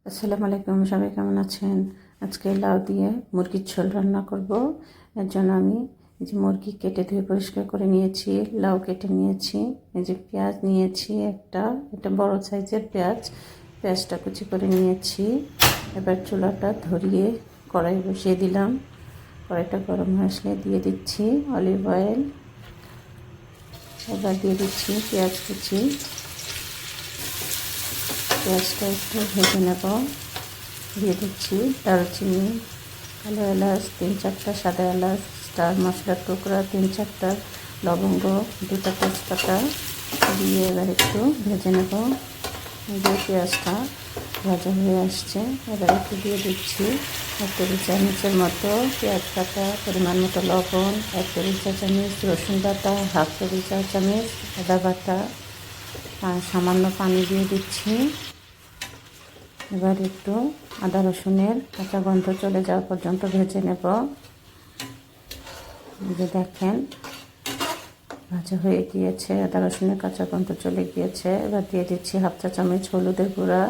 আসসালামু আলাইকুম, সবাই কেমন আছেন? আজকে লাউ দিয়ে মুরগির ঝোল রান্না করব। এর জন্য আমি এই যে মুরগি কেটে ধুয়ে পরিষ্কার করে নিয়েছি, লাউ কেটে নিয়েছি, এই যে পেঁয়াজ নিয়েছি এটা বড় সাইজের পেঁয়াজটা কুচি করে নিয়েছি। এবার চুলাটা ধরিয়ে কড়াই বসিয়ে দিলাম। কড়াইটা গরম হয়ে আসলে দিয়ে দিচ্ছি অলিভ অয়েল। এবার দিয়ে দিচ্ছি পেঁয়াজ কুচি। পেঁয়াজটা একটু ভেজে নেব। দিয়ে দিচ্ছি দারুচিনি, কালো এলাচ 3-4টা, সাদা এলাচ, স্টার মশলার টুকরা 3-4টা, লবঙ্গ 2টা, তেজপাতা দিয়ে এবার একটু ভেজে নেব। দিয়ে পেঁয়াজটা ভাজা হয়ে আসছে, এবার একটু দিয়ে দিচ্ছি 1 টেবিল চামচের মতো পেঁয়াজ বাটা, পরিমাণ মতো লবণ, 1 টেবিল চামচ রসুন বাটা, 1/2 টেবিল চামচ আদা বাটা, আর সামান্য পানি দিয়ে দিচ্ছি। এবার একটু আদা রসুনের কাঁচা গন্ধ চলে যাওয়া পর্যন্ত ভেজে নেব। যে দেখেন ভাজা হয়ে গিয়েছে, আদা রসুনের কাঁচা গন্ধ চলে গিয়েছে। এবার দিয়ে দিচ্ছি 1/2 চা চামচ হলুদের গুঁড়া,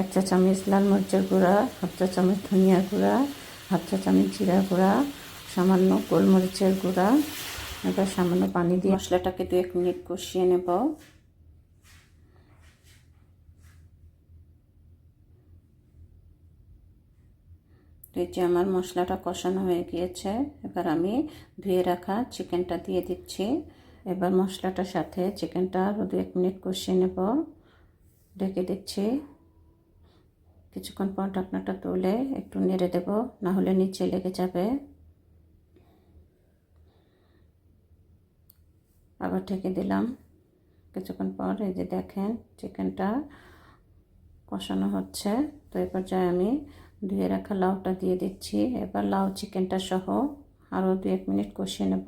1 চা চামচ লাল মরিচের গুঁড়া, 1/2 চা চামচ ধনিয়ার গুঁড়া, 1/2 চা চামচ জিরা গুঁড়া, সামান্য গোলমরিচের গুঁড়া। এবার সামান্য পানি দিয়ে মশলাটাকে 2-1 মিনিট কষিয়ে নেব। এই যে আমার মশলাটা কষানো হয়ে গিয়েছে, এবার আমি ধুয়ে রাখা চিকেনটা দিয়ে দিচ্ছি। এবার মশলাটার সাথে চিকেনটা আরও 2-1 মিনিট কষিয়ে নেব। ঢেকে দিচ্ছি। কিছুক্ষণ পর ঢাকনাটা তুলে একটু নেড়ে দেব, না হলে নিচে লেগে যাবে। আবার ঢেকে দিলাম। কিছুক্ষণ পর এই যে দেখেন চিকেনটা কষানো হচ্ছে। তো এই পর্যায়ে আমি ধুয়ে রাখা লাউটা দিয়ে দিচ্ছি। এবার লাউ চিকেনটা সহ আরও 2-1 মিনিট কষিয়ে নেব।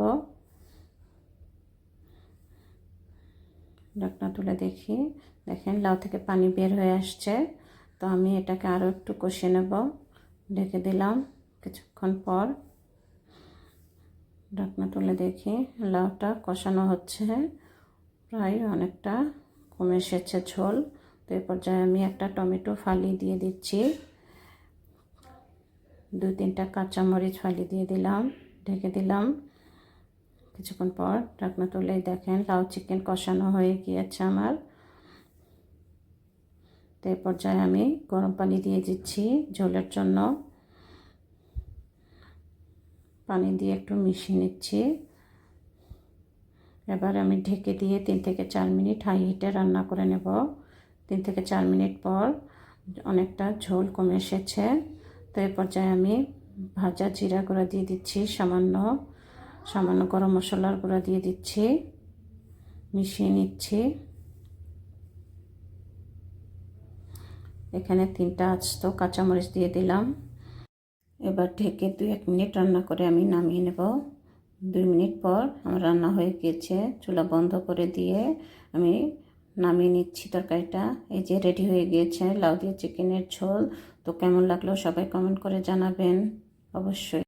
ঢাকনা তুলে দেখেন লাউ থেকে পানি বের হয়ে আসছে। তো আমি এটাকে আরও একটু কষিয়ে নেব। ঢেকে দিলাম। কিছুক্ষণ পর ঢাকনা তুলে লাউটা কষানো হচ্ছে, প্রায় অনেকটা কমে এসেছে ঝোল। তো এই পর্যায়ে আমি একটা টমেটো ফালি দিয়ে দিচ্ছি, 2-3টা কাঁচামরিচ ফালি দিয়ে দিলাম। ঢেকে দিলাম। কিছুক্ষণ পর ঢাকনা তুলেই দেখেন লাউ চিকেন কষানো হয়ে গিয়েছে আমার। তো এই পর্যায়ে আমি গরম পানি দিয়ে দিচ্ছি ঝোলের জন্য। পানি দিয়ে একটু মিশিয়ে নিচ্ছি। এবার আমি ঢেকে দিয়ে 3 থেকে 4 মিনিট হাই হিটে রান্না করে নেব। 3 থেকে 4 মিনিট পর অনেকটা ঝোল কমে এসেছে। তো এই পর্যায়ে আমি ভাজা জিরা গুঁড়া দিয়ে দিচ্ছি, সামান্য গরম মশলার গুঁড়া দিয়ে দিচ্ছি, মিশিয়ে নিচ্ছি। এখানে 3টা আস্ত কাঁচামরিচ দিয়ে দিলাম। এবার ঢেকে 2-1 মিনিট রান্না করে আমি নামিয়ে নেব। 2 মিনিট পর আমার রান্না হয়ে গিয়েছে। চুলা বন্ধ করে দিয়ে আমি নামিয়ে নিচ্ছি তরকারিটা। এই যে রেডি হয়ে গিয়েছে লাউ দিয়ে চিকেনের ঝোল। তো কেমন লাগলো সবাই কমেন্ট করে জানাবেন অবশ্যই।